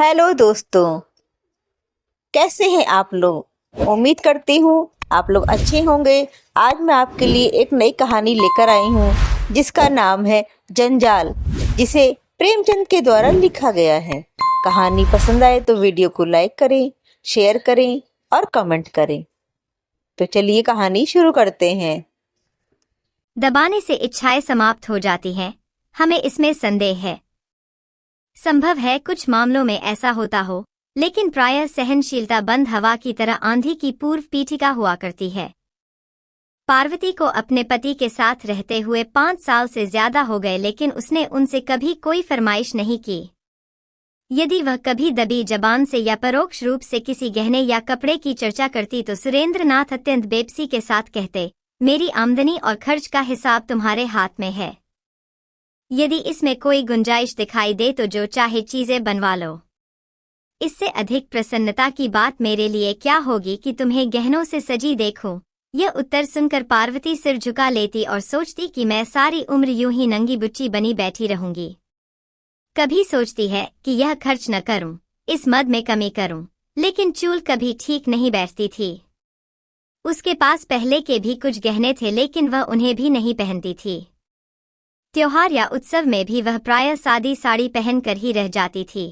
Hello दोस्तों, कैसे हैं आप लोग। उम्मीद करती हूँ आप लोग अच्छे होंगे। आज मैं आपके लिए एक नई कहानी लेकर आई हूँ जिसका नाम है जंजाल, जिसे प्रेमचंद के द्वारा लिखा गया है। कहानी पसंद आए तो वीडियो को लाइक करें, शेयर करें और कमेंट करें। तो चलिए कहानी शुरू करते हैं। दबाने से इच्छाएं समाप्त हो जाती हैं, हमें इसमें संदेह है। संभव है कुछ मामलों में ऐसा होता हो, लेकिन प्रायः सहनशीलता बंद हवा की तरह आंधी की पूर्व पीठिका हुआ करती है। पार्वती को अपने पति के साथ रहते हुए 5 साल से ज्यादा हो गए, लेकिन उसने उनसे कभी कोई फरमाइश नहीं की। यदि वह कभी दबी जबान से या परोक्ष रूप से किसी गहने या कपड़े की चर्चा करती तो सुरेंद्र नाथ अत्यंत बेबसी के साथ कहते, मेरी आमदनी और खर्च का हिसाब तुम्हारे हाथ में है। यदि इसमें कोई गुंजाइश दिखाई दे तो जो चाहे चीजें बनवा लो। इससे अधिक प्रसन्नता की बात मेरे लिए क्या होगी कि तुम्हें गहनों से सजी देखूं। यह उत्तर सुनकर पार्वती सिर झुका लेती और सोचती कि मैं सारी उम्र यूं ही नंगी बुच्ची बनी बैठी रहूंगी। कभी सोचती है कि यह खर्च न करूं, इस मद में कमी करूं, लेकिन चूल कभी ठीक नहीं बैठती थी। उसके पास पहले के भी कुछ गहने थे, लेकिन वह उन्हें भी नहीं पहनती थी। त्योहार या उत्सव में भी वह प्रायः सादी साड़ी पहनकर ही रह जाती थी।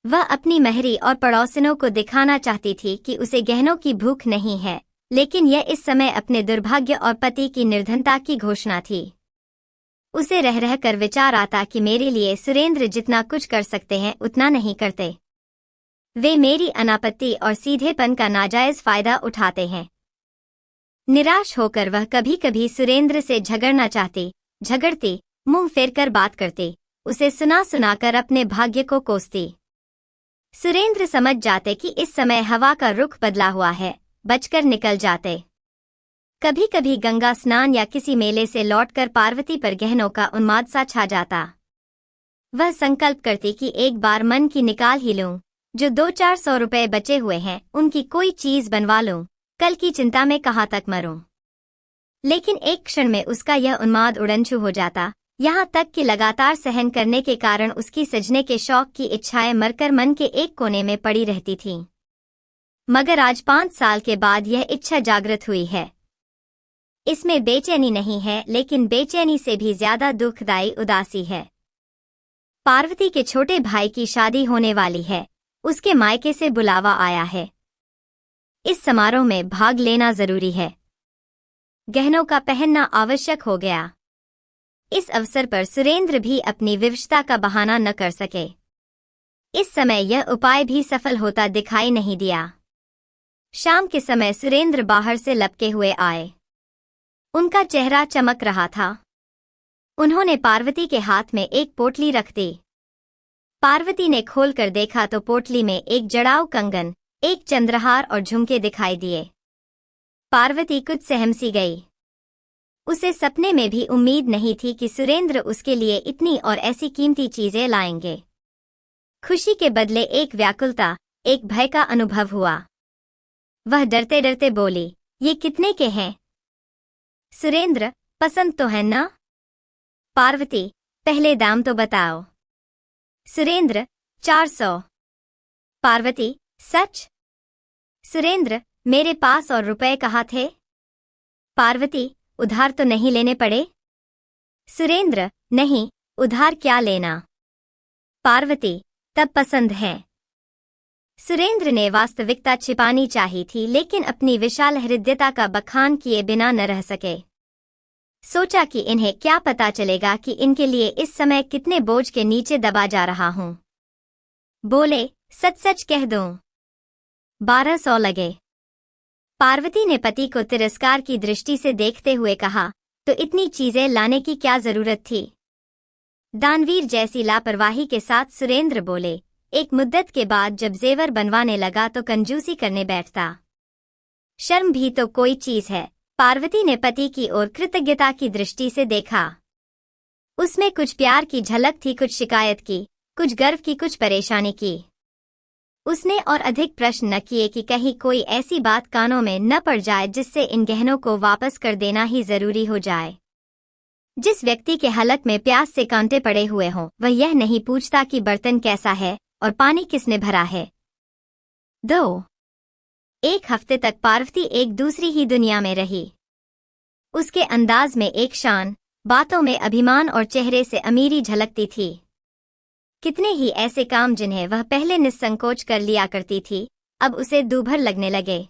वह अपनी महरी और पड़ोसिनों को दिखाना चाहती थी कि उसे गहनों की भूख नहीं है, लेकिन यह इस समय अपने दुर्भाग्य और पति की निर्धनता की घोषणा थी। उसे रह रह कर विचार आता कि मेरे लिए सुरेंद्र जितना कुछ कर सकते हैं उतना नहीं करते। वे मेरी अनापत्ति और सीधेपन का नाजायज फायदा उठाते हैं। निराश होकर वह कभी कभी सुरेंद्र से झगड़ती, मुंह फेरकर बात करती, उसे सुना सुनाकर अपने भाग्य को कोसती। सुरेंद्र समझ जाते कि इस समय हवा का रुख बदला हुआ है, बचकर निकल जाते। कभी कभी गंगा स्नान या किसी मेले से लौटकर पार्वती पर गहनों का उन्माद सा छा जाता। वह संकल्प करती कि एक बार मन की निकाल ही लूं, जो 200-400 रुपए बचे हुए हैं उनकी कोई चीज बनवा लूं, कल की चिंता में कहाँ तक मरूं। लेकिन एक क्षण में उसका यह उन्माद उड़नछू हो जाता, यहाँ तक कि लगातार सहन करने के कारण उसकी सजने के शौक की इच्छाएं मरकर मन के एक कोने में पड़ी रहती थीं। मगर आज 5 साल के बाद यह इच्छा जागृत हुई है। इसमें बेचैनी नहीं है, लेकिन बेचैनी से भी ज्यादा दुखदायी उदासी है। पार्वती के छोटे भाई की शादी होने वाली है, उसके मायके से बुलावा आया है। इस समारोह में भाग लेना जरूरी है। गहनों का पहनना आवश्यक हो गया। इस अवसर पर सुरेंद्र भी अपनी विवशता का बहाना न कर सके। इस समय यह उपाय भी सफल होता दिखाई नहीं दिया। शाम के समय सुरेंद्र बाहर से लपके हुए आए। उनका चेहरा चमक रहा था। उन्होंने पार्वती के हाथ में एक पोटली रख दी। पार्वती ने खोलकर देखा तो पोटली में एक जड़ाऊ कंगन, एक चंद्रहार और झुमके दिखाई दिए। पार्वती कुछ सहमसी गई। उसे सपने में भी उम्मीद नहीं थी कि सुरेंद्र उसके लिए इतनी और ऐसी कीमती चीजें लाएंगे। खुशी के बदले एक व्याकुलता, एक भय का अनुभव हुआ। वह डरते डरते बोली, ये कितने के हैं? सुरेंद्र, पसंद तो है ना? पार्वती, पहले दाम तो बताओ। सुरेंद्र, 400। पार्वती, सच? सुरेंद्र, मेरे पास और रुपए कहाँ थे? पार्वती, उधार तो नहीं लेने पड़े? सुरेंद्र, नहीं, उधार क्या लेना। पार्वती, तब पसंद है। सुरेंद्र ने वास्तविकता छिपानी चाही थी, लेकिन अपनी विशाल हृदयता का बखान किए बिना न रह सके। सोचा कि इन्हें क्या पता चलेगा कि इनके लिए इस समय कितने बोझ के नीचे दबा जा रहा हूं। बोले, सच सच कह दूं। 1200 लगे। पार्वती ने पति को तिरस्कार की दृष्टि से देखते हुए कहा, तो इतनी चीजें लाने की क्या जरूरत थी? दानवीर जैसी लापरवाही के साथ सुरेंद्र बोले, एक मुद्दत के बाद जब जेवर बनवाने लगा तो कंजूसी करने बैठता। शर्म भी तो कोई चीज है। पार्वती ने पति की ओर कृतज्ञता की दृष्टि से देखा। उसमें कुछ प्यार की झलक थी, कुछ शिकायत की, कुछ गर्व की, कुछ परेशानी की। उसने और अधिक प्रश्न न किए कि कहीं कोई ऐसी बात कानों में न पड़ जाए जिससे इन गहनों को वापस कर देना ही जरूरी हो जाए। जिस व्यक्ति के हलक में प्यास से कांटे पड़े हुए हों, वह यह नहीं पूछता कि बर्तन कैसा है, और पानी किसने भरा है? 2। एक हफ्ते तक पार्वती एक दूसरी ही दुनिया में रही। उसके अंदाज में एक शान, बातों में अभिमान और चेहरे से अमीरी झलकती थी। कितने ही ऐसे काम जिन्हें वह पहले निस्संकोच कर लिया करती थी, अब उसे दूभर लगने लगे।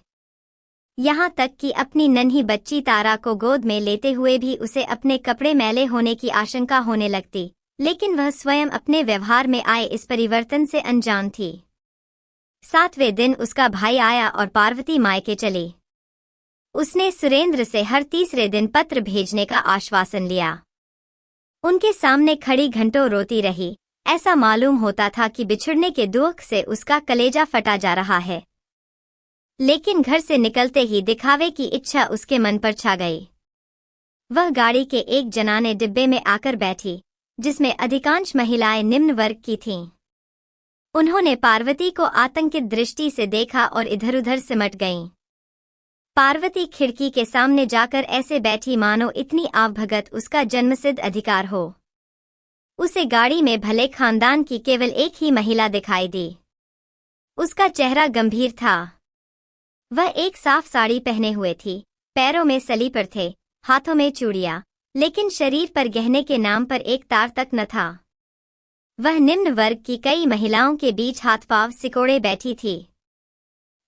यहाँ तक कि अपनी नन्ही बच्ची तारा को गोद में लेते हुए भी उसे अपने कपड़े मैले होने की आशंका होने लगती, लेकिन वह स्वयं अपने व्यवहार में आए इस परिवर्तन से अनजान थी। 7वें दिन उसका भाई आया और पार्वती मायके चली। उसने सुरेंद्र से हर तीसरे दिन पत्र भेजने का आश्वासन लिया। उनके सामने खड़ी घंटों रोती रही। ऐसा मालूम होता था कि बिछुड़ने के दुख से उसका कलेजा फटा जा रहा है। लेकिन घर से निकलते ही दिखावे की इच्छा उसके मन पर छा गई। वह गाड़ी के एक जनाने डिब्बे में आकर बैठी, जिसमें अधिकांश महिलाएं निम्न वर्ग की थीं। उन्होंने पार्वती को आतंकित दृष्टि से देखा और इधर-उधर सिमट गईं। पार्वती खिड़की के सामने जाकर ऐसे बैठी मानो इतनी आवभगत उसका जन्मसिद्ध अधिकार हो। उसे गाड़ी में भले खानदान की केवल एक ही महिला दिखाई दी। उसका चेहरा गंभीर था। वह एक साफ साड़ी पहने हुए थी, पैरों में सलीपर थे, हाथों में चूड़ियां, लेकिन शरीर पर गहने के नाम पर एक तार तक न था। वह निम्न वर्ग की कई महिलाओं के बीच हाथ पांव सिकोड़े बैठी थी।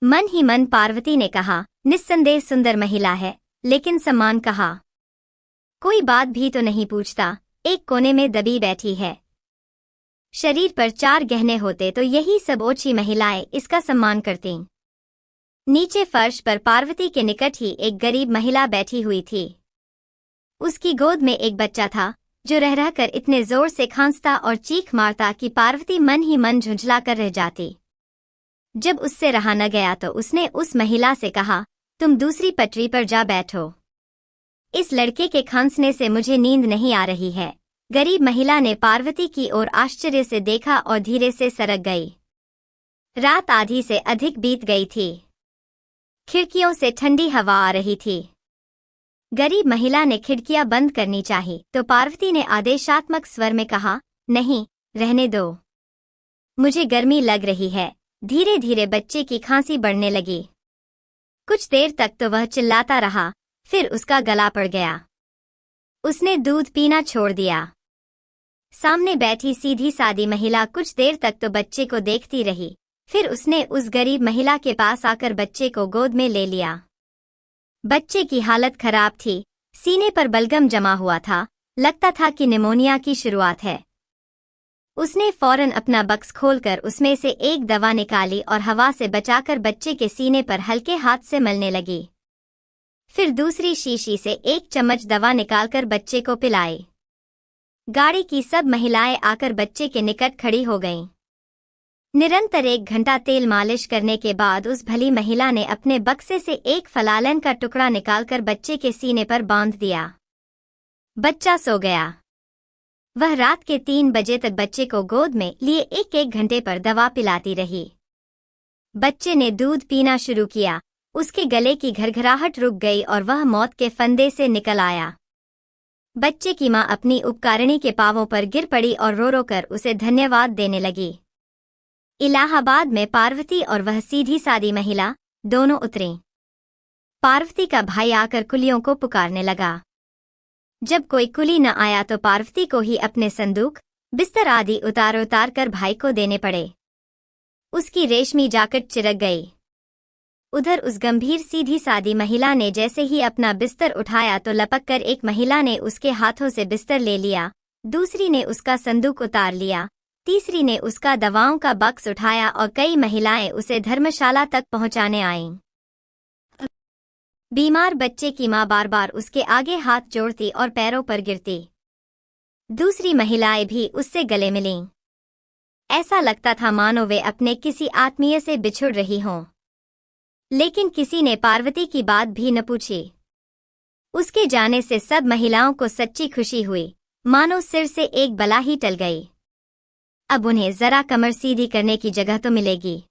मन ही मन पार्वती ने कहा, निस्संदेह सुंदर महिला है, लेकिन सम्मान कहा। कोई बात भी तो नहीं पूछता, एक कोने में दबी बैठी है। शरीर पर 4 गहने होते तो यही सब ओछी महिलाएं इसका सम्मान करतीं। नीचे फर्श पर पार्वती के निकट ही एक गरीब महिला बैठी हुई थी। उसकी गोद में एक बच्चा था, जो रह रहकर इतने जोर से खांसता और चीख मारता कि पार्वती मन ही मन झुंझला कर रह जाती। जब उससे रहा न गया तो उसने उस महिला से कहा, तुम दूसरी पटरी पर जा बैठो। इस लड़के के खांसने से मुझे नींद नहीं आ रही है। गरीब महिला ने पार्वती की ओर आश्चर्य से देखा और धीरे से सरक गई। रात आधी से अधिक बीत गई थी। खिड़कियों से ठंडी हवा आ रही थी। गरीब महिला ने खिड़कियां बंद करनी चाही तो पार्वती ने आदेशात्मक स्वर में कहा, नहीं, रहने दो, मुझे गर्मी लग रही है। धीरे धीरे बच्चे की खांसी बढ़ने लगी। कुछ देर तक तो वह चिल्लाता रहा, फिर उसका गला पड़ गया। उसने दूध पीना छोड़ दिया। सामने बैठी सीधी सादी महिला कुछ देर तक तो बच्चे को देखती रही, फिर उसने उस गरीब महिला के पास आकर बच्चे को गोद में ले लिया। बच्चे की हालत खराब थी, सीने पर बलगम जमा हुआ था, लगता था कि निमोनिया की शुरुआत है। उसने फौरन अपना बक्स खोलकर उसमें से एक दवा निकाली और हवा से बचाकर बच्चे के सीने पर हल्के हाथ से मलने लगी। फिर दूसरी शीशी से एक चम्मच दवा निकालकर बच्चे को पिलाई। गाड़ी की सब महिलाएं आकर बच्चे के निकट खड़ी हो गईं। निरंतर 1 घंटा तेल मालिश करने के बाद उस भली महिला ने अपने बक्से से एक फलालन का टुकड़ा निकालकर बच्चे के सीने पर बांध दिया। बच्चा सो गया। वह रात के 3 बजे तक बच्चे को गोद में लिए 1-1 घंटे पर दवा पिलाती रही। बच्चे ने दूध पीना शुरू किया। उसके गले की घरघराहट रुक गई और वह मौत के फंदे से निकल आया। बच्चे की मां अपनी उपकारिणी के पांवों पर गिर पड़ी और रो रो कर उसे धन्यवाद देने लगी। इलाहाबाद में पार्वती और वह सीधी सादी महिला दोनों उतरीं। पार्वती का भाई आकर कुलियों को पुकारने लगा। जब कोई कुली न आया तो पार्वती को ही अपने संदूक, बिस्तर आदि उतार कर भाई को देने पड़े। उसकी रेशमी जाकेट चिरक गई। उधर उस गंभीर सीधी सादी महिला ने जैसे ही अपना बिस्तर उठाया तो लपक कर एक महिला ने उसके हाथों से बिस्तर ले लिया, दूसरी ने उसका संदूक उतार लिया, तीसरी ने उसका दवाओं का बक्स उठाया और कई महिलाएं उसे धर्मशाला तक पहुंचाने आईं। बीमार बच्चे की मां बार बार उसके आगे हाथ जोड़ती और पैरों पर गिरती। दूसरी महिलाएं भी उससे गले मिलीं। ऐसा लगता था मानो वे अपने किसी आत्मीय से बिछुड़ रही हों। लेकिन किसी ने पार्वती की बात भी न पूछी। उसके जाने से सब महिलाओं को सच्ची खुशी हुई, मानो सिर से एक बला ही टल गई। अब उन्हें जरा कमर सीधी करने की जगह तो मिलेगी।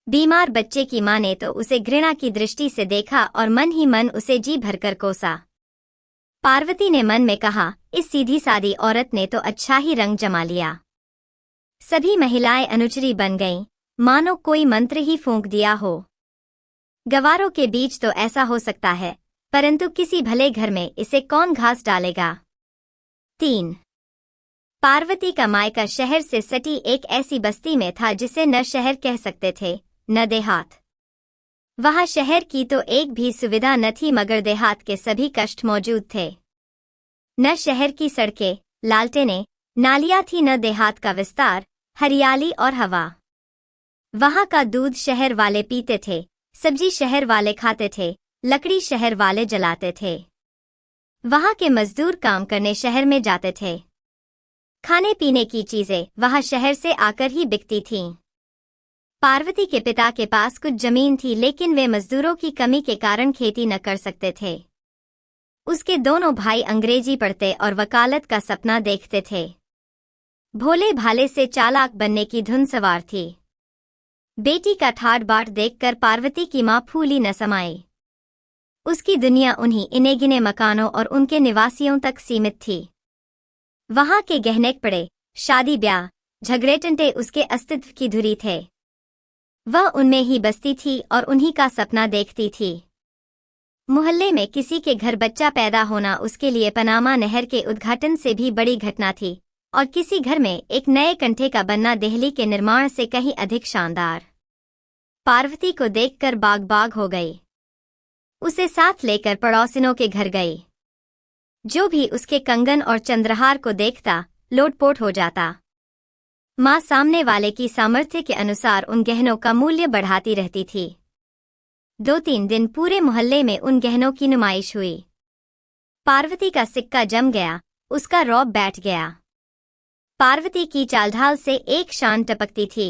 बीमार बच्चे की मां ने तो उसे घृणा की दृष्टि से देखा और मन ही मन उसे जी भरकर कोसा। पार्वती ने मन में कहा, इस सीधी सादी औरत ने तो अच्छा ही रंग जमा लिया। सभी महिलाएं अनुचरी बन गईं, मानो कोई मंत्र ही फूंक दिया हो। गवारों के बीच तो ऐसा हो सकता है, परंतु किसी भले घर में इसे कौन घास डालेगा। 3. पार्वती का मायका शहर से सटी एक ऐसी बस्ती में था जिसे न शहर कह सकते थे न देहात। वहां शहर की तो एक भी सुविधा न थी, मगर देहात के सभी कष्ट मौजूद थे। न शहर की सड़कें, लालटेनें, नालियां थी, न देहात का विस्तार, हरियाली और हवा। वहां का दूध शहर वाले पीते थे, सब्जी शहर वाले खाते थे, लकड़ी शहर वाले जलाते थे। वहां के मजदूर काम करने शहर में जाते थे। खाने पीने की चीजें वहां शहर से आकर ही बिकती थीं। पार्वती के पिता के पास कुछ जमीन थी, लेकिन वे मजदूरों की कमी के कारण खेती न कर सकते थे। उसके दोनों भाई अंग्रेजी पढ़ते और वकालत का सपना देखते थे। भोले भाले से चालाक बनने की धुन सवार थी। बेटी का ठाट बाट देखकर पार्वती की मां फूली न समाई। उसकी दुनिया उन्हीं इने गिने मकानों और उनके निवासियों तक सीमित थी। वहां के गहने पड़े, शादी ब्याह, झगड़े टंटे उसके अस्तित्व की धुरी थे। वह उनमें ही बसती थी और उन्हीं का सपना देखती थी। मोहल्ले में किसी के घर बच्चा पैदा होना उसके लिए पनामा नहर के उद्घाटन से भी बड़ी घटना थी, और किसी घर में एक नए कंठे का बनना दिल्ली के निर्माण से कहीं अधिक शानदार। पार्वती को देखकर बाग बाग हो गई। उसे साथ लेकर पड़ोसिनों के घर गई। जो भी उसके कंगन और चंद्रहार को देखता लोटपोट हो जाता। मां सामने वाले की सामर्थ्य के अनुसार उन गहनों का मूल्य बढ़ाती रहती थी। 2-3 दिन पूरे मोहल्ले में उन गहनों की नुमाइश हुई। पार्वती का सिक्का जम गया, उसका रौब बैठ गया। पार्वती की चालढाल से एक शान टपकती थी।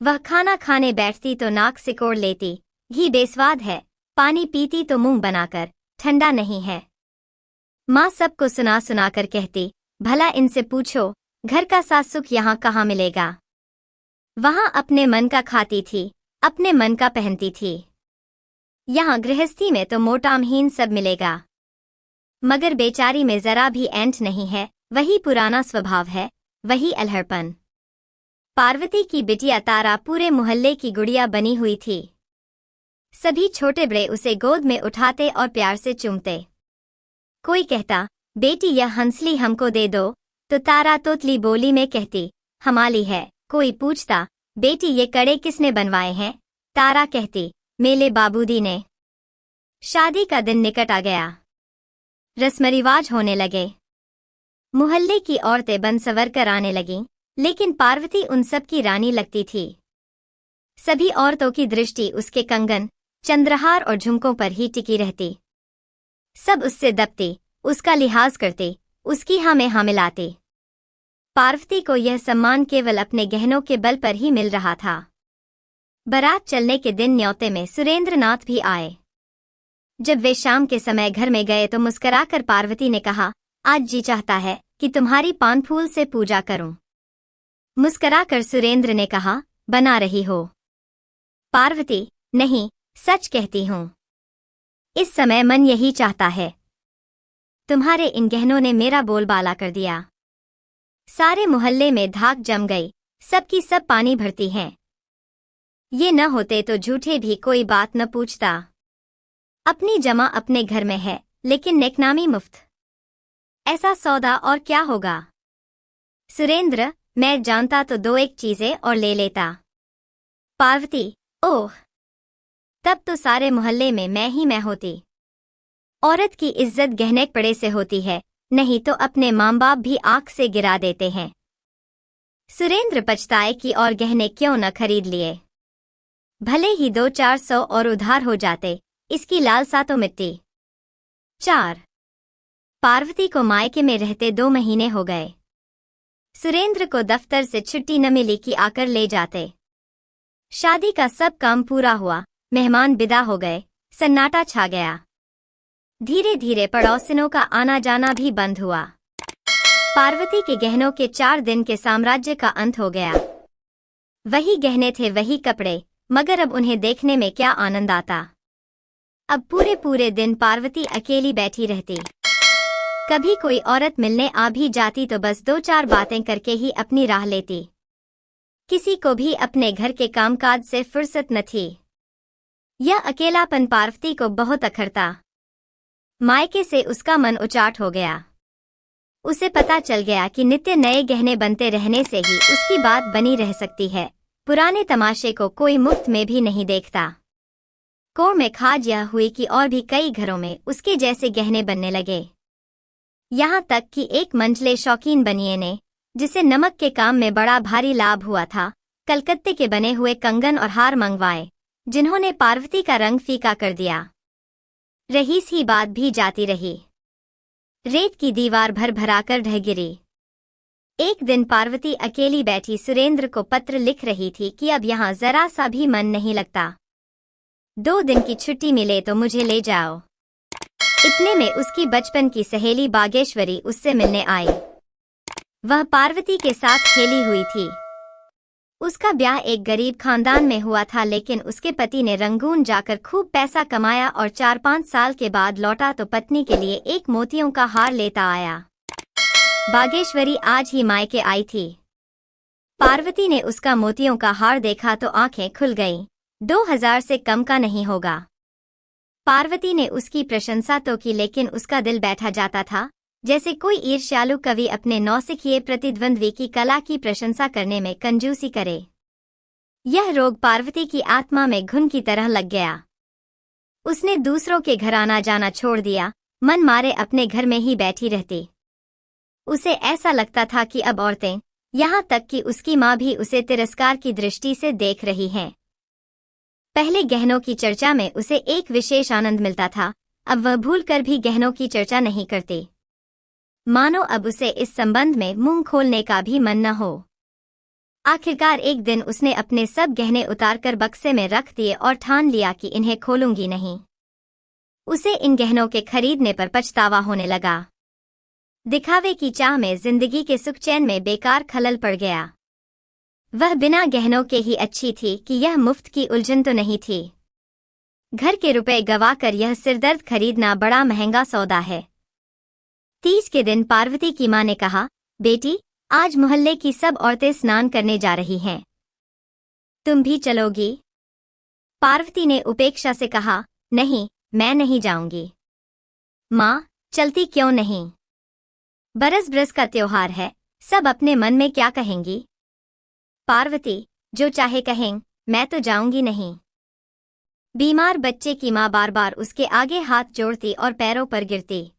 वह खाना खाने बैठती तो नाक सिकोड़ लेती, घी बेस्वाद है, पानी पीती तो मुंह बनाकर, ठंडा नहीं है। मां सबको सुना सुना कर कहती, भला इनसे पूछो, घर का सास सुख यहाँ कहाँ मिलेगा। वहां अपने मन का खाती थी, अपने मन का पहनती थी। यहाँ गृहस्थी में तो मोटामहीन सब मिलेगा, मगर बेचारी में जरा भी ऐंठ नहीं है, वही पुराना स्वभाव है, वही अल्हड़पन। पार्वती की बिटिया तारा पूरे मोहल्ले की गुड़िया बनी हुई थी। सभी छोटे बड़े उसे गोद में उठाते और प्यार से चूमते। कोई कहता, बेटी यह हंसली हमको दे दो, तो तारा तोतली बोली में कहती, हमारी है। कोई पूछता, बेटी ये कड़े किसने बनवाए हैं? तारा कहती, मेले बाबूजी ने। शादी का दिन निकट आ गया। रस्म रिवाज होने लगे। मोहल्ले की औरतें बन सवर कर आने लगीं, लेकिन पार्वती उन सब की रानी लगती थी। सभी औरतों की दृष्टि उसके कंगन, चंद्रहार और झुमकों पर ही टिकी रहती। सब उससे दबती, उसका लिहाज करते, उसकी हाँ में हाँ मिलाते। पार्वती को यह सम्मान केवल अपने गहनों के बल पर ही मिल रहा था। बारात चलने के दिन न्योते में सुरेंद्रनाथ भी आए। जब वे शाम के समय घर में गए तो मुस्कुराकर पार्वती ने कहा, आज जी चाहता है कि तुम्हारी पान फूल से पूजा करूं। मुस्कुराकर सुरेंद्र ने कहा, बना रही हो? पार्वती, नहीं, सच कहती हूं। इस समय मन यही चाहता है। तुम्हारे इन गहनों ने मेरा बोलबाला कर दिया। सारे मोहल्ले में धाक जम गई, सबकी सब पानी भरती हैं। ये न होते तो झूठे भी कोई बात न पूछता। अपनी जमा अपने घर में है, लेकिन नेकनामी मुफ्त। ऐसा सौदा और क्या होगा? सुरेंद्र, मैं जानता तो 2-1 चीजें और ले लेता। पार्वती, ओह, तब तो सारे मोहल्ले में मैं होती। औरत की इज्जत गहने पड़े से होती है, नहीं तो अपने माँ बाप भी आंख से गिरा देते हैं। सुरेंद्र पछताए कि और गहने क्यों न खरीद लिए। भले ही 200-400 और उधार हो जाते, इसकी लालसा तो मिटती। 4. पार्वती को मायके में रहते 2 महीने हो गए। सुरेंद्र को दफ्तर से छुट्टी न मिली कि आकर ले जाते। शादी का सब काम पूरा हुआ, मेहमान विदा हो गए, सन्नाटा छा गया। धीरे धीरे पड़ोसिनों का आना जाना भी बंद हुआ। पार्वती के गहनों के 4 दिन के साम्राज्य का अंत हो गया। वही गहने थे, वही कपड़े, मगर अब उन्हें देखने में क्या आनंद आता। अब पूरे दिन पार्वती अकेली बैठी रहती। कभी कोई औरत मिलने आ भी जाती तो बस 2-4 बातें करके ही अपनी राह लेती। किसी को भी अपने घर के कामकाज से फुर्सत न थी। यह अकेलापन पार्वती को बहुत अखरता। मायके से उसका मन उचाट हो गया। उसे पता चल गया कि नित्य नए गहने बनते रहने से ही उसकी बात बनी रह सकती है। पुराने तमाशे को कोई मुफ्त में भी नहीं देखता। कोर में खाज यह हुई कि और भी कई घरों में उसके जैसे गहने बनने लगे। यहाँ तक कि एक मंझले शौकीन बनिए ने, जिसे नमक के काम में बड़ा भारी लाभ हुआ था, कलकत्ते के बने हुए कंगन और हार मंगवाए, जिन्होंने पार्वती का रंग फीका कर दिया। रहीस ही बात भी जाती रही। रेत की दीवार भर भराकर ढह गिरी। एक दिन पार्वती अकेली बैठी सुरेंद्र को पत्र लिख रही थी कि अब यहाँ जरा सा भी मन नहीं लगता। 2 दिन की छुट्टी मिले तो मुझे ले जाओ। इतने में उसकी बचपन की सहेली बागेश्वरी उससे मिलने आई। वह पार्वती के साथ खेली हुई थी। उसका ब्याह एक गरीब खानदान में हुआ था, लेकिन उसके पति ने रंगून जाकर खूब पैसा कमाया और 4-5 साल के बाद लौटा तो पत्नी के लिए एक मोतियों का हार लेता आया। बागेश्वरी आज ही मायके आई थी। पार्वती ने उसका मोतियों का हार देखा तो आंखें खुल गईं। 2000 से कम का नहीं होगा। पार्वती ने उसकी प्रशंसा तो की, लेकिन उसका दिल बैठा जाता था, जैसे कोई ईर्ष्यालु कवि अपने नौसिखिए प्रतिद्वंद्वी की कला की प्रशंसा करने में कंजूसी करे। यह रोग पार्वती की आत्मा में घुन की तरह लग गया। उसने दूसरों के घर आना जाना छोड़ दिया, मन मारे अपने घर में ही बैठी रहती। उसे ऐसा लगता था कि अब औरतें, यहाँ तक कि उसकी माँ भी उसे तिरस्कार की दृष्टि से देख रही हैं। पहले गहनों की चर्चा में उसे एक विशेष आनंद मिलता था, अब वह भूलकर भी गहनों की चर्चा नहीं करती। मानो अब उसे इस संबंध में मुंह खोलने का भी मन न हो। आखिरकार एक दिन उसने अपने सब गहने उतारकर बक्से में रख दिए और ठान लिया कि इन्हें खोलूंगी नहीं। उसे इन गहनों के खरीदने पर पछतावा होने लगा। दिखावे की चाह में जिंदगी के सुख चैन में बेकार खलल पड़ गया। वह बिना गहनों के ही अच्छी थी कि यह मुफ्त की उलझन तो नहीं थी। घर के रुपए गवाकर यह सिरदर्द खरीदना बड़ा महंगा सौदा है। 30 के दिन पार्वती की मां ने कहा, बेटी, आज मोहल्ले की सब औरतें स्नान करने जा रही हैं। तुम भी चलोगी? पार्वती ने उपेक्षा से कहा, नहीं, मैं नहीं जाऊंगी। मां, चलती क्यों नहीं? बरस बरस का त्योहार है, सब अपने मन में क्या कहेंगी? पार्वती, जो चाहे कहें, मैं तो जाऊंगी नहीं। बीमार बच्चे की मां बार बार उसके आगे हाथ जोड़ती और पैरों पर गिरती।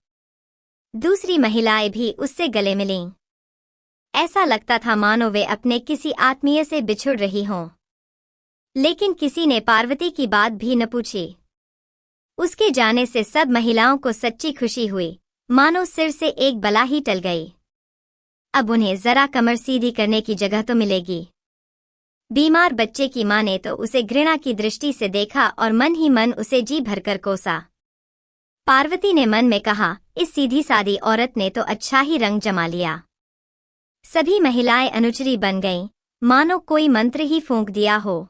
दूसरी महिलाएं भी उससे गले मिलीं। ऐसा लगता था मानो वे अपने किसी आत्मीय से बिछुड़ रही हों। लेकिन किसी ने पार्वती की बात भी न पूछी। उसके जाने से सब महिलाओं को सच्ची खुशी हुई, मानो सिर से एक बला ही टल गई। अब उन्हें जरा कमर सीधी करने की जगह तो मिलेगी। बीमार बच्चे की मां ने तो उसे घृणा की दृष्टि से देखा और मन ही मन उसे जी भरकर कोसा। पार्वती ने मन में कहा, इस सीधी सादी औरत ने तो अच्छा ही रंग जमा लिया। सभी महिलाएं अनुचरी बन गईं, मानो कोई मंत्र ही फूंक दिया हो।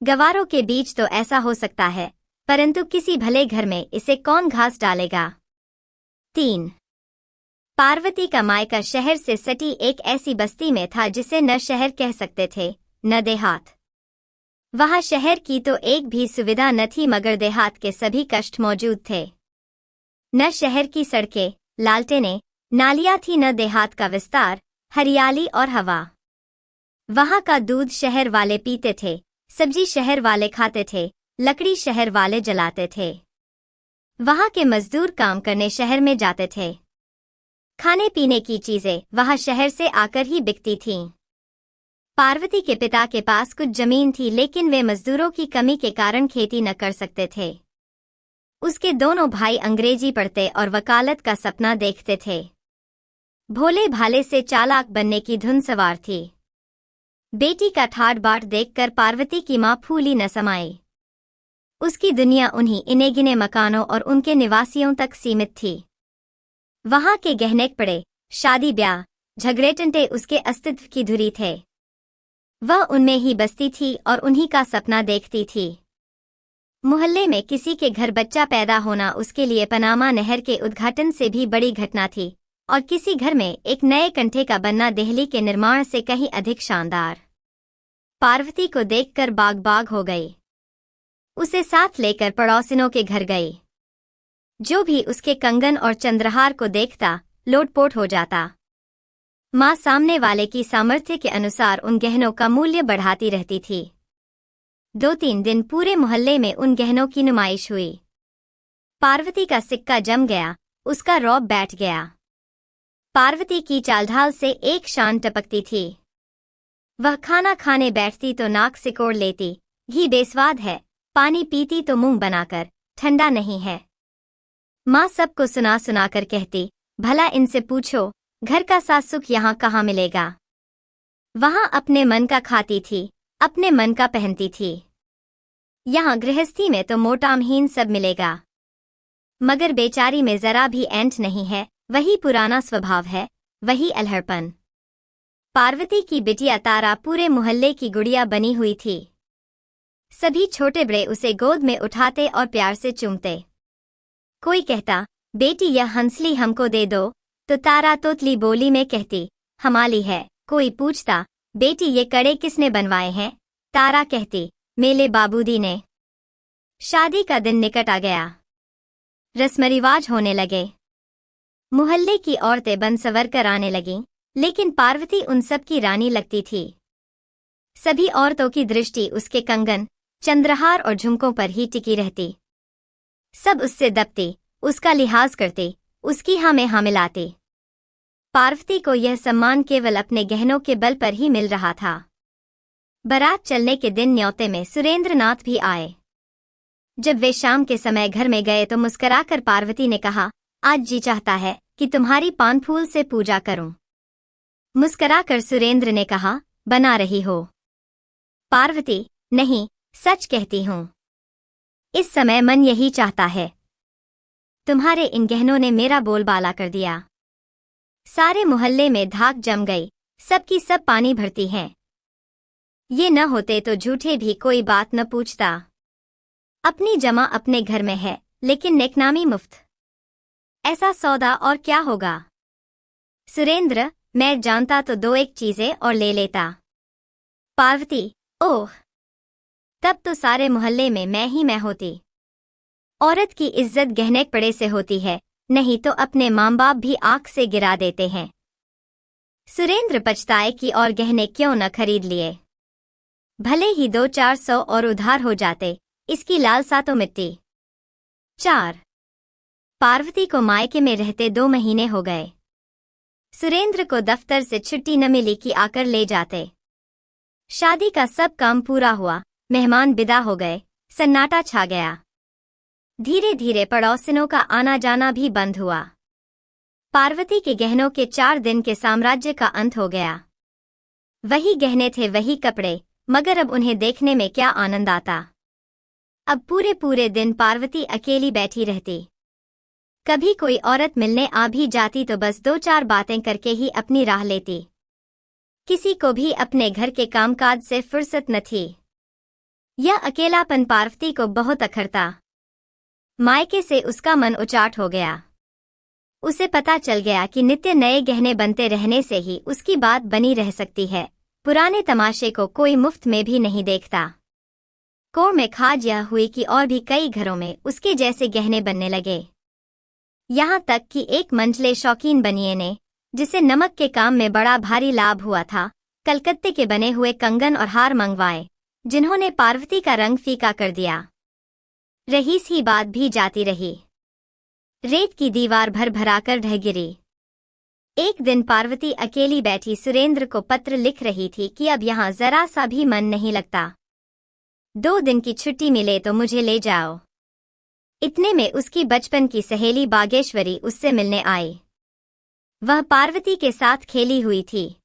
गवारों के बीच तो ऐसा हो सकता है, परंतु किसी भले घर में इसे कौन घास डालेगा। 3. पार्वती का मायका शहर से सटी एक ऐसी बस्ती में था जिसे न शहर कह सकते थे, न देहात। वहां शहर की तो एक भी सुविधा न थी, मगर देहात के सभी कष्ट मौजूद थे। न शहर की सड़कें, लालटेनें, नालियां थी, न देहात का विस्तार, हरियाली और हवा। वहां का दूध शहर वाले पीते थे, सब्जी शहर वाले खाते थे, लकड़ी शहर वाले जलाते थे। वहां के मजदूर काम करने शहर में जाते थे। खाने पीने की चीजें वहां शहर से आकर ही बिकती थीं। पार्वती के पिता के पास कुछ जमीन थी, लेकिन वे मजदूरों की कमी के कारण खेती न कर सकते थे। उसके दोनों भाई अंग्रेजी पढ़ते और वकालत का सपना देखते थे। भोले भाले से चालाक बनने की धुन सवार थी। बेटी का ठाट बाट देखकर पार्वती की मां फूली न समाई। उसकी दुनिया उन्हीं इने गिने मकानों और उनके निवासियों तक सीमित थी। वहां के गहने पड़े, शादी ब्याह, झगड़े टंटे उसके अस्तित्व की धुरी थे। वह उनमें ही बसती थी और उन्हीं का सपना देखती थी। मोहल्ले में किसी के घर बच्चा पैदा होना उसके लिए पनामा नहर के उद्घाटन से भी बड़ी घटना थी, और किसी घर में एक नए कंठे का बनना दिल्ली के निर्माण से कहीं अधिक शानदार। पार्वती को देखकर बाग बाग हो गई। उसे साथ लेकर पड़ोसिनों के घर गई। जो भी उसके कंगन और चंद्रहार को देखता लोटपोट हो जाता। माँ सामने वाले की सामर्थ्य के अनुसार उन गहनों का मूल्य बढ़ाती रहती थी। 2-3 दिन पूरे मोहल्ले में उन गहनों की नुमाइश हुई। पार्वती का सिक्का जम गया, उसका रौब बैठ गया। पार्वती की चालढाल से एक शान टपकती थी। वह खाना खाने बैठती तो नाक सिकोड़ लेती, घी बेस्वाद है, पानी पीती तो मुंह बनाकर, ठंडा नहीं है। माँ सबको सुना सुना कर कहती, भला इनसे पूछो, घर का सास सुख यहाँ कहाँ मिलेगा। वहाँ अपने मन का खाती थी, अपने मन का पहनती थी। यहाँ गृहस्थी में तो मोटामहीन सब मिलेगा, मगर बेचारी में जरा भी ऐंठ नहीं है, वही पुराना स्वभाव है, वही अलहड़पन। पार्वती की बिटिया तारा पूरे मोहल्ले की गुड़िया बनी हुई थी। सभी छोटे बड़े उसे गोद में उठाते और प्यार से चूमते। कोई कहता, बेटी यह हंसली हमको दे दो, तो तारा तोतली बोली में कहती, हमारी है। कोई पूछता, बेटी ये कड़े किसने बनवाए हैं? तारा कहती, मेरे बाबूजी ने। शादी का दिन निकट आ गया। रस्म रिवाज होने लगे। मोहल्ले की औरतें बन सवर कर आने लगीं, लेकिन पार्वती उन सब की रानी लगती थी। सभी औरतों की दृष्टि उसके कंगन, चंद्रहार और झुमकों पर ही टिकी रहती। सब उससे दबती, उसका लिहाज करते, उसकी हाँ में हाँ मिलाते। पार्वती को यह सम्मान केवल अपने गहनों के बल पर ही मिल रहा था। बारात चलने के दिन न्योते में सुरेंद्रनाथ भी आए। जब वे शाम के समय घर में गए तो मुस्कुराकर पार्वती ने कहा, आज जी चाहता है कि तुम्हारी पान फूल से पूजा करूं। मुस्कुराकर सुरेंद्र ने कहा, बना रही हो? पार्वती, नहीं, सच कहती हूं। इस समय मन यही चाहता है। तुम्हारे इन गहनों ने मेरा बोलबाला कर दिया। सारे मोहल्ले में धाक जम गई, सबकी सब पानी भरती हैं। ये न होते तो झूठे भी कोई बात न पूछता। अपनी जमा अपने घर में है, लेकिन नेकनामी मुफ्त। ऐसा सौदा और क्या होगा? सुरेंद्र, मैं जानता तो 2-1 चीजें और ले लेता। पार्वती, ओह, तब तो सारे मोहल्ले में मैं होती। औरत की इज्जत गहने पड़े से होती है, नहीं तो अपने माँ बाप भी आंख से गिरा देते हैं। सुरेंद्र पछताए कि और गहने क्यों न खरीद लिए। भले ही 200-400 और उधार हो जाते, इसकी लालसा तो मिटती। 4 पार्वती को मायके में रहते 2 महीने हो गए। सुरेंद्र को दफ्तर से छुट्टी न मिली कि आकर ले जाते। शादी का सब काम पूरा हुआ, मेहमान विदा हो गए, सन्नाटा छा गया। धीरे धीरे पड़ोसिनों का आना जाना भी बंद हुआ। पार्वती के गहनों के 4 दिन के साम्राज्य का अंत हो गया। वही गहने थे, वही कपड़े, मगर अब उन्हें देखने में क्या आनंद आता। अब पूरे पूरे दिन पार्वती अकेली बैठी रहती। कभी कोई औरत मिलने आ भी जाती तो बस 2-4 बातें करके ही अपनी राह लेती। किसी को भी अपने घर के कामकाज से फुर्सत न थी। यह अकेलापन पार्वती को बहुत अखरता। मायके से उसका मन उचाट हो गया। उसे पता चल गया कि नित्य नए गहने बनते रहने से ही उसकी बात बनी रह सकती है। पुराने तमाशे को कोई मुफ्त में भी नहीं देखता। कोर में खाज यह हुई कि और भी कई घरों में उसके जैसे गहने बनने लगे। यहाँ तक कि एक मंझले शौकीन बनिए ने, जिसे नमक के काम में बड़ा भारी लाभ हुआ था, कलकत्ते के बने हुए कंगन और हार मंगवाए, जिन्होंने पार्वती का रंग फीका कर दिया। रही सी बात भी जाती रही। रेत की दीवार भर भराकर ढह गिरी। एक दिन पार्वती अकेली बैठी सुरेंद्र को पत्र लिख रही थी कि अब यहाँ जरा सा भी मन नहीं लगता। 2 दिन की छुट्टी मिले तो मुझे ले जाओ। इतने में उसकी बचपन की सहेली बागेश्वरी उससे मिलने आई। वह पार्वती के साथ खेली हुई थी।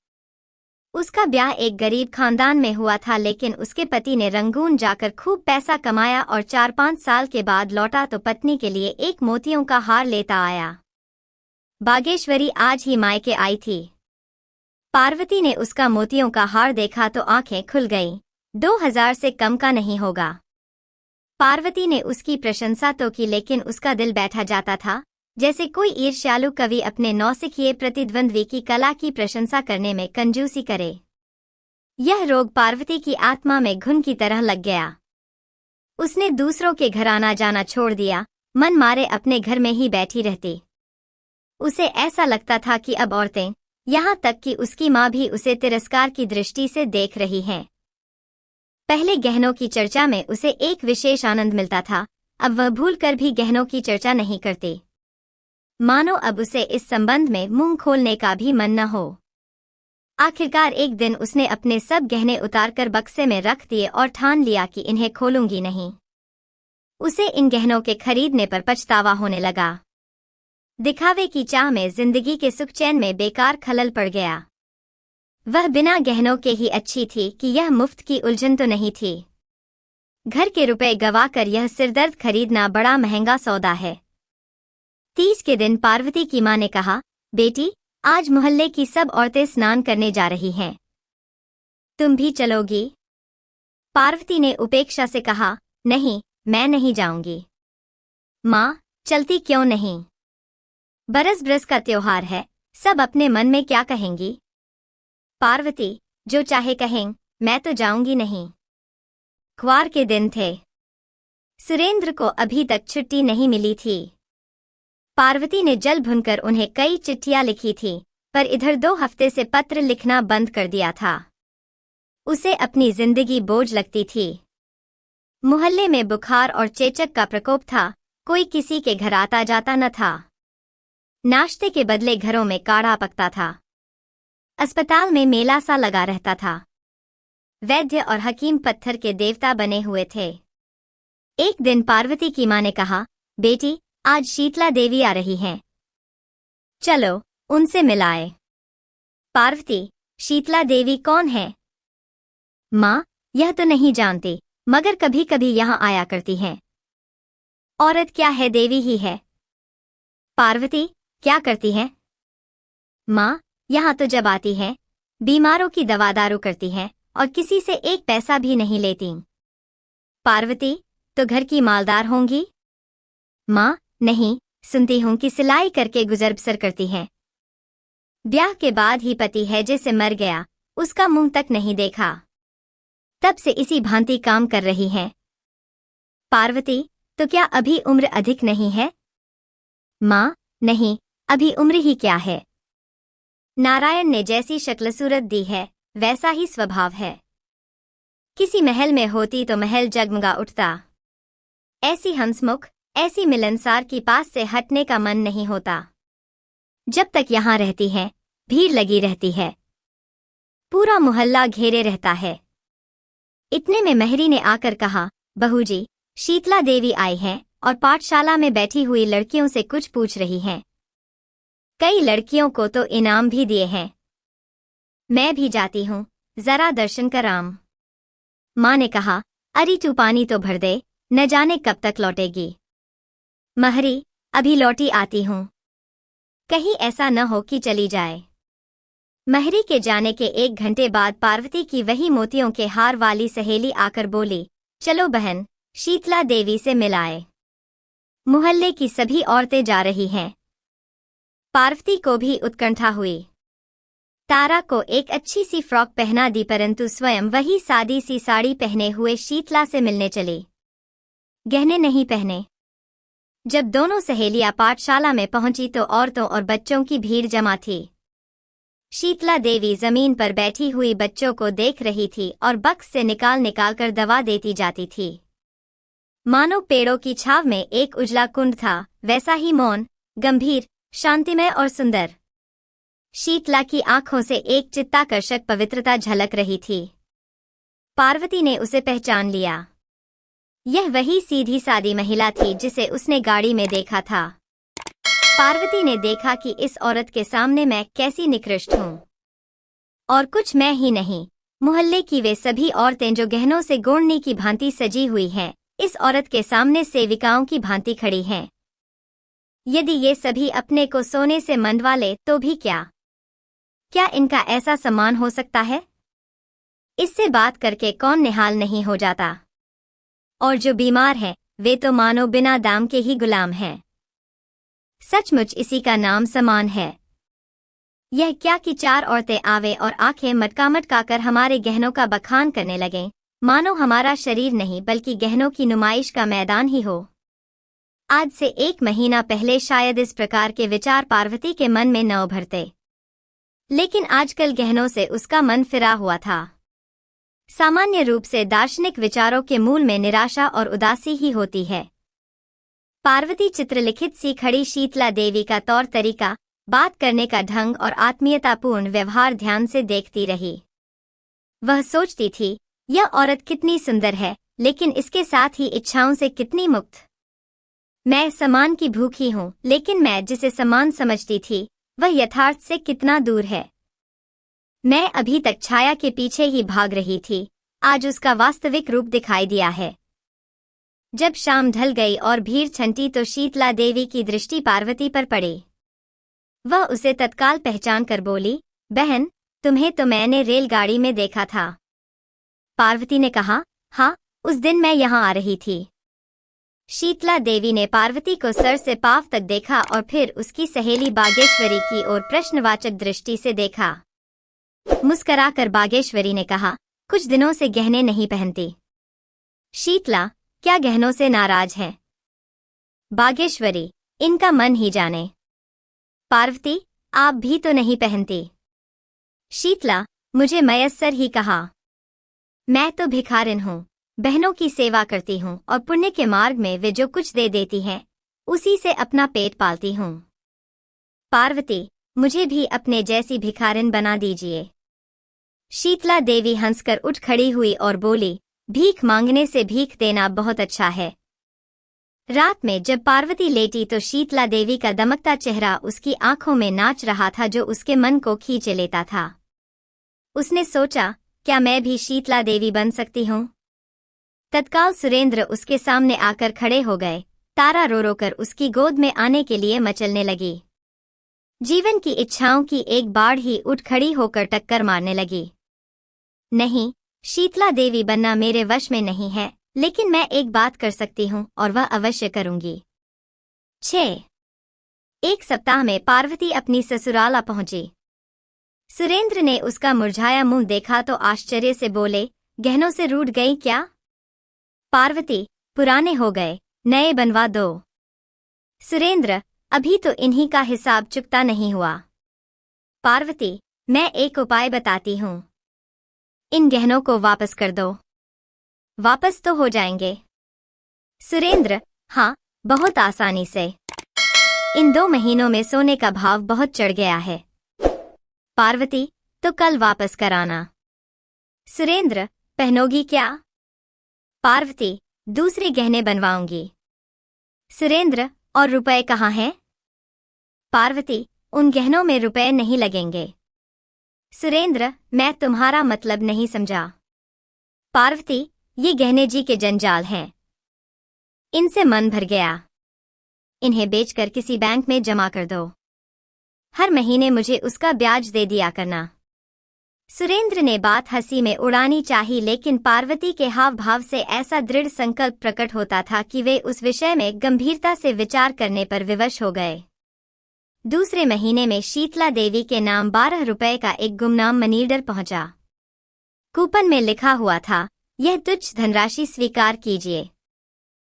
उसका ब्याह एक गरीब खानदान में हुआ था, लेकिन उसके पति ने रंगून जाकर खूब पैसा कमाया और 4-5 साल के बाद लौटा तो पत्नी के लिए एक मोतियों का हार लेता आया। बागेश्वरी आज ही मायके आई थी। पार्वती ने उसका मोतियों का हार देखा तो आंखें खुल गईं। 2000 से कम का नहीं होगा। पार्वती ने उसकी प्रशंसा तो की, लेकिन उसका दिल बैठा जाता था, जैसे कोई ईर्ष्यालु कवि अपने नौसिखिए प्रतिद्वंद्वी की कला की प्रशंसा करने में कंजूसी करे। यह रोग पार्वती की आत्मा में घुन की तरह लग गया। उसने दूसरों के घर आना जाना छोड़ दिया, मन मारे अपने घर में ही बैठी रहती। उसे ऐसा लगता था कि अब औरतें, यहाँ तक कि उसकी माँ भी उसे तिरस्कार की दृष्टि से देख रही हैं। पहले गहनों की चर्चा में उसे एक विशेष आनंद मिलता था, अब वह भूलकर भी गहनों की चर्चा नहीं करती। मानो अब उसे इस संबंध में मुंह खोलने का भी मन न हो। आखिरकार एक दिन उसने अपने सब गहने उतारकर बक्से में रख दिए और ठान लिया कि इन्हें खोलूंगी नहीं। उसे इन गहनों के खरीदने पर पछतावा होने लगा। दिखावे की चाह में जिंदगी के सुख चैन में बेकार खलल पड़ गया। वह बिना गहनों के ही अच्छी थी कि यह मुफ्त की उलझन तो नहीं थी। घर के रुपए गवाकर यह सिरदर्द खरीदना बड़ा महंगा सौदा है। 30 के दिन पार्वती की माँ ने कहा, बेटी, आज मोहल्ले की सब औरतें स्नान करने जा रही हैं। तुम भी चलोगी? पार्वती ने उपेक्षा से कहा, नहीं, मैं नहीं जाऊंगी। माँ, चलती क्यों नहीं? बरस बरस का त्योहार है, सब अपने मन में क्या कहेंगी? पार्वती, जो चाहे कहें, मैं तो जाऊंगी नहीं। ग्वार के दिन थे। सुरेंद्र को अभी तक छुट्टी नहीं मिली थी। पार्वती ने जल भुनकर उन्हें कई चिट्ठियां लिखी थी, पर इधर 2 हफ्ते से पत्र लिखना बंद कर दिया था। उसे अपनी जिंदगी बोझ लगती थी। मोहल्ले में बुखार और चेचक का प्रकोप था, कोई किसी के घर आता जाता न था। नाश्ते के बदले घरों में काढ़ा पकता था। अस्पताल में मेला सा लगा रहता था। वैद्य और हकीम पत्थर के देवता बने हुए थे। एक दिन पार्वती की माँ ने कहा, बेटी, आज शीतला देवी आ रही हैं। चलो, उनसे मिलाए। पार्वती, शीतला देवी कौन है? माँ, यह तो नहीं जानती, मगर कभी कभी यहाँ आया करती हैं। औरत क्या है, देवी ही है। पार्वती, क्या करती हैं? माँ, यहाँ तो जब आती हैं, बीमारों की दवा दारू करती हैं और किसी से एक पैसा भी नहीं लेती। पार्वती, तो घर की मालदार होंगी? माँ, नहीं, सुनती हूँ कि सिलाई करके गुजर बसर करती हैं। ब्याह के बाद ही पति है जैसे मर गया, उसका मुंह तक नहीं देखा। तब से इसी भांति काम कर रही हैं। पार्वती, तो क्या अभी उम्र अधिक नहीं है? माँ, नहीं, अभी उम्र ही क्या है। नारायण ने जैसी शक्ल सूरत दी है, वैसा ही स्वभाव है। किसी महल में होती तो महल जगमगा उठता। ऐसी हंसमुख, ऐसी मिलनसार की पास से हटने का मन नहीं होता। जब तक यहाँ रहती है, भीड़ लगी रहती है। पूरा मोहल्ला घेरे रहता है। इतने में महरी ने आकर कहा, बहू जी, शीतला देवी आई हैं और पाठशाला में बैठी हुई लड़कियों से कुछ पूछ रही हैं। कई लड़कियों को तो इनाम भी दिए हैं। मैं भी जाती हूँ, जरा दर्शन कराम। माँ ने कहा, अरे तू पानी तो भर दे, न जाने कब तक लौटेगी। महरी, अभी लौटी आती हूँ। कहीं ऐसा न हो कि चली जाए। महरी के जाने के 1 घंटे बाद पार्वती की वही मोतियों के हार वाली सहेली आकर बोली, चलो बहन, शीतला देवी से मिलाए। मोहल्ले की सभी औरतें जा रही हैं। पार्वती को भी उत्कंठा हुई। तारा को एक अच्छी सी फ्रॉक पहना दी, परंतु स्वयं वही सादी सी साड़ी पहने हुए शीतला से मिलने चली। गहने नहीं पहने। जब दोनों सहेलियां पाठशाला में पहुंची तो औरतों और बच्चों की भीड़ जमा थी। शीतला देवी जमीन पर बैठी हुई बच्चों को देख रही थी और बक्स से निकाल कर दवा देती जाती थी। मानो पेड़ों की छाव में एक उजला कुंड था, वैसा ही मौन, गंभीर, शांतिमय और सुंदर। शीतला की आंखों से एक चित्ताकर्षक पवित्रता झलक रही थी। पार्वती ने उसे पहचान लिया। यह वही सीधी सादी महिला थी जिसे उसने गाड़ी में देखा था। पार्वती ने देखा कि इस औरत के सामने मैं कैसी निकृष्ट हूँ। और कुछ मैं ही नहीं, मोहल्ले की वे सभी औरतें जो गहनों से गोंडनी की भांति सजी हुई हैं, इस औरत के सामने सेविकाओं की भांति खड़ी हैं। यदि ये सभी अपने को सोने से मंडवा ले तो भी क्या इनका ऐसा सम्मान हो सकता है? इससे बात करके कौन निहाल नहीं हो जाता। और जो बीमार हैं वे तो मानो बिना दाम के ही गुलाम हैं। सचमुच इसी का नाम समान है। यह क्या कि 4 औरतें आवे और आंखें मटका कर हमारे गहनों का बखान करने लगें, मानो हमारा शरीर नहीं बल्कि गहनों की नुमाइश का मैदान ही हो। आज से 1 महीना पहले शायद इस प्रकार के विचार पार्वती के मन में न उभरते, लेकिन आजकल गहनों से उसका मन फिरा हुआ था। सामान्य रूप से दार्शनिक विचारों के मूल में निराशा और उदासी ही होती है। पार्वती चित्रलिखित सी खड़ी शीतला देवी का तौर तरीका, बात करने का ढंग और आत्मीयतापूर्ण व्यवहार ध्यान से देखती रही। वह सोचती थी, यह औरत कितनी सुंदर है, लेकिन इसके साथ ही इच्छाओं से कितनी मुक्त। मैं सम्मान की भूखी हूँ, लेकिन मैं जिसे सम्मान समझती थी वह यथार्थ से कितना दूर है। मैं अभी तक छाया के पीछे ही भाग रही थी, आज उसका वास्तविक रूप दिखाई दिया है। जब शाम ढल गई और भीड़ छंटी तो शीतला देवी की दृष्टि पार्वती पर पड़ी। वह उसे तत्काल पहचान कर बोली, बहन, तुम्हें तो मैंने रेलगाड़ी में देखा था। पार्वती ने कहा, हाँ, उस दिन मैं यहाँ आ रही थी। शीतला देवी ने पार्वती को सर से पांव तक देखा और फिर उसकी सहेली बागेश्वरी की ओर प्रश्नवाचक दृष्टि से देखा। मुस्कुराकर बागेश्वरी ने कहा, कुछ दिनों से गहने नहीं पहनती। शीतला, क्या गहनों से नाराज है? बागेश्वरी, इनका मन ही जाने। पार्वती, आप भी तो नहीं पहनती। शीतला, मुझे मयस्सर ही कहा। मैं तो भिखारिन हूँ, बहनों की सेवा करती हूँ और पुण्य के मार्ग में वे जो कुछ दे देती हैं उसी से अपना पेट पालती हूँ। पार्वती, मुझे भी अपने जैसी भिखारिन बना दीजिए। शीतला देवी हंसकर उठ खड़ी हुई और बोली, भीख मांगने से भीख देना बहुत अच्छा है। रात में जब पार्वती लेटी तो शीतला देवी का दमकता चेहरा उसकी आंखों में नाच रहा था, जो उसके मन को खींचे लेता था। उसने सोचा, क्या मैं भी शीतला देवी बन सकती हूँ? तत्काल सुरेंद्र उसके सामने आकर खड़े हो गए। तारा रो रो कर उसकी गोद में आने के लिए मचलने लगी। जीवन की इच्छाओं की एक बाढ़ ही उठ खड़ी होकर टक्कर मारने लगी। नहीं, शीतला देवी बनना मेरे वश में नहीं है, लेकिन मैं एक बात कर सकती हूँ और वह अवश्य करूंगी। 6 एक सप्ताह में पार्वती अपनी ससुराल आ पहुंची। सुरेंद्र ने उसका मुरझाया मुंह देखा तो आश्चर्य से बोले, गहनों से रूठ गई क्या? पार्वती, पुराने हो गए, नए बनवा दो। सुरेंद्र, अभी तो इन्हीं का हिसाब चुकता नहीं हुआ। पार्वती, मैं एक उपाय बताती हूँ। इन गहनों को वापस कर दो। वापस तो हो जाएंगे। सुरेंद्र, हाँ, बहुत आसानी से। इन 2 महीनों में सोने का भाव बहुत चढ़ गया है। पार्वती, तो कल वापस कराना। सुरेंद्र, पहनोगी क्या? पार्वती, दूसरे गहने बनवाऊंगी। सुरेंद्र, और रुपए कहाँ हैं? पार्वती, उन गहनों में रुपए नहीं लगेंगे। सुरेंद्र, मैं तुम्हारा मतलब नहीं समझा। पार्वती, ये गहने जी के जंजाल हैं। इनसे मन भर गया। इन्हें बेचकर किसी बैंक में जमा कर दो। हर महीने मुझे उसका ब्याज दे दिया करना। सुरेंद्र ने बात हंसी में उड़ानी चाही, लेकिन पार्वती के हाव भाव से ऐसा दृढ़ संकल्प प्रकट होता था कि वे उस विषय में गंभीरता से विचार करने पर विवश हो गए। दूसरे महीने में शीतला देवी के नाम 12 रुपए का एक गुमनाम मनीडर पहुंचा। कूपन में लिखा हुआ था, यह तुच्छ धनराशि स्वीकार कीजिए।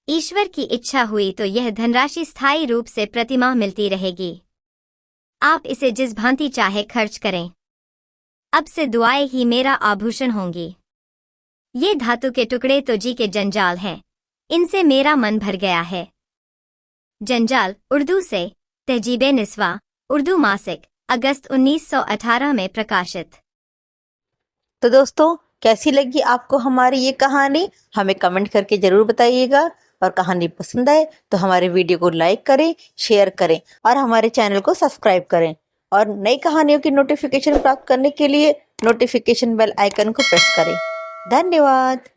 ईश्वर की इच्छा हुई तो यह धनराशि स्थायी रूप से प्रतिमाह मिलती रहेगी। आप इसे जिस भांति चाहे खर्च करें। अब से दुआएं ही मेरा आभूषण होंगी। ये धातु के टुकड़े तो जी के जंजाल हैं, इनसे मेरा मन भर गया है। जंजाल उर्दू से तहजीबे निस्वा, उर्दू मासिक, अगस्त 1918 में प्रकाशित। तो दोस्तों, कैसी लगी आपको हमारी ये कहानी? हमें कमेंट करके ज़रूर बताइएगा। और कहानी पसंद आए तो हमारे वीडियो को लाइक करें, शेयर करें और हमारे चैनल को सब्सक्राइब करें। और नई कहानियों की नोटिफिकेशन प्राप्त करने के लिए नोटिफिकेशन बेल आइकन को प्रेस करें। धन्यवाद।